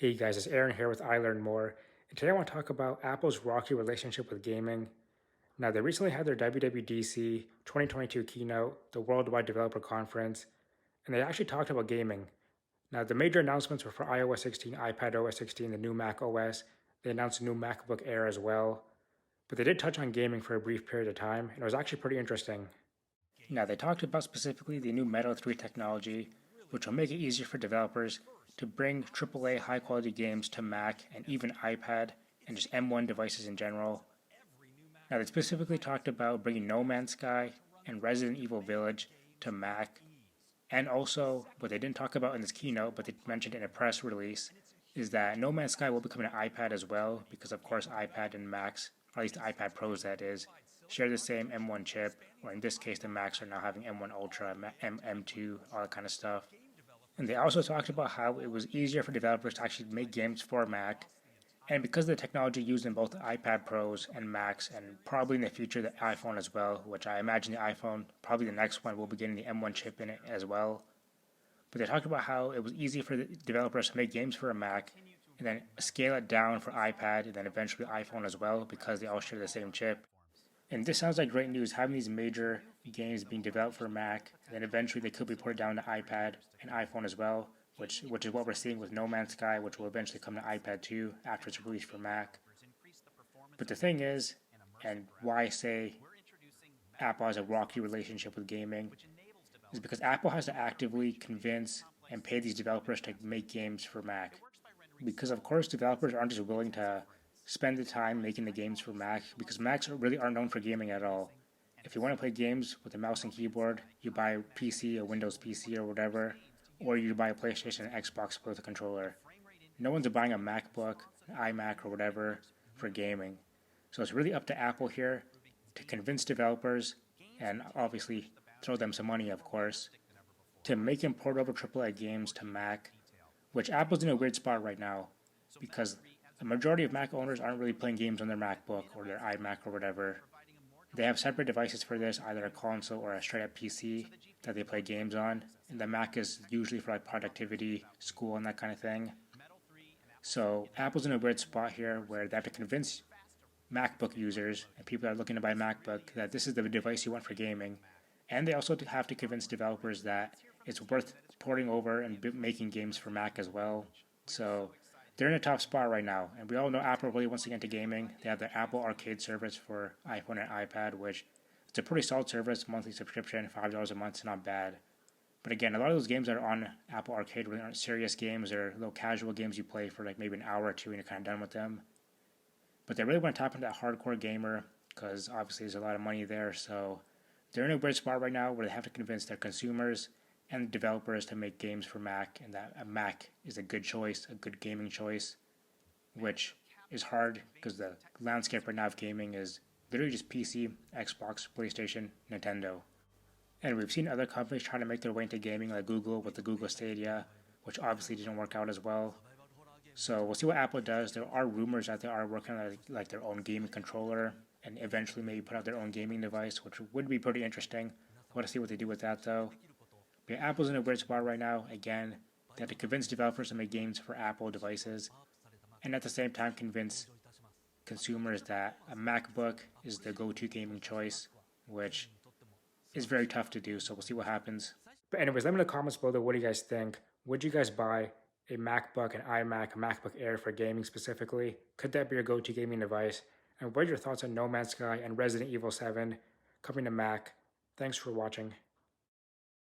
Hey guys, it's Aaron here with I Learn More, and today I want to talk about Apple's rocky relationship with gaming. Now, they recently had their WWDC 2022 keynote, the Worldwide Developer Conference, and they actually talked about gaming. Now, the major announcements were for iOS 16, iPadOS 16, the new macOS. They announced a new MacBook Air as well, but they did touch on gaming for a brief period of time, and it was actually pretty interesting. Now, they talked about specifically the new Metal 3 technology, which will make it easier for developers to bring AAA high quality games to Mac and even iPad and just M1 devices in general. Now, they specifically talked about bringing No Man's Sky and Resident Evil Village to Mac. And also, what they didn't talk about in this keynote, but they mentioned in a press release, is that No Man's Sky will be coming to iPad as well, because of course iPad and Macs, or at least the iPad Pros that is, share the same M1 chip, or in this case the Macs are now having M1 Ultra, M2, all that kind of stuff. And they also talked about how it was easier for developers to actually make games for Mac, and because of the technology used in both the iPad Pros and Macs, and probably in the future the iPhone as well, which I imagine the iPhone, probably the next one, will be getting the M1 chip in it as well. But they talked about how it was easy for the developers to make games for a Mac and then scale it down for iPad and then eventually iPhone as well because they all share the same chip. And this sounds like great news, having these major games being developed for Mac, and then eventually they could be ported down to iPad and iPhone as well, which is what we're seeing with No Man's Sky, which will eventually come to iPad too after it's released for Mac. But the thing is, and why I say Apple has a rocky relationship with gaming, is because Apple has to actively convince and pay these developers to make games for Mac. Because of course developers aren't just willing to spend the time making the games for Mac, because Macs really aren't known for gaming at all. If you want to play games with a mouse and keyboard, you buy a PC, a Windows PC or whatever, or you buy a PlayStation and Xbox with a controller. No one's buying a MacBook, an iMac or whatever for gaming. So it's really up to Apple here to convince developers, and obviously throw them some money of course, to make and port over AAA games to Mac, which Apple's in a weird spot right now, because the majority of Mac owners aren't really playing games on their MacBook or their iMac or whatever. They have separate devices for this, either a console or a straight up PC that they play games on, and the Mac is usually for like productivity, school, and that kind of thing. So Apple's in a weird spot here where they have to convince MacBook users and people that are looking to buy a MacBook that this is the device you want for gaming, and they also have to convince developers that it's worth porting over and making games for Mac as well. So they're in a tough spot right now, and we all know Apple really wants to get into gaming. They have the Apple Arcade service for iPhone and iPad, which it's a pretty solid service, monthly subscription, $5 a month, it's not bad. But again, a lot of those games that are on Apple Arcade really aren't serious games. They're little casual games you play for like maybe an hour or two and you're kind of done with them. But they really want to tap into that hardcore gamer because obviously there's a lot of money there. So they're in a weird spot right now where they have to convince their consumers and developers to make games for Mac, and that a Mac is a good choice, a good gaming choice, which is hard because the landscape right now of gaming is literally just PC, Xbox, PlayStation, Nintendo. And we've seen other companies trying to make their way into gaming, like Google with the Google Stadia, which obviously didn't work out as well. So we'll see what Apple does. There are rumors that they are working on like their own gaming controller and eventually maybe put out their own gaming device, which would be pretty interesting. I want to see what they do with that though. But yeah, Apple's in a weird spot right now. Again, they have to convince developers to make games for Apple devices, and at the same time convince consumers that a MacBook is the go-to gaming choice, which is very tough to do. So we'll see what happens. But anyways, let me know in the comments below what do you guys think. Would you guys buy a MacBook, an iMac, a MacBook Air for gaming specifically? Could that be your go-to gaming device? And what are your thoughts on No Man's Sky and Resident Evil 7 coming to Mac? Thanks for watching.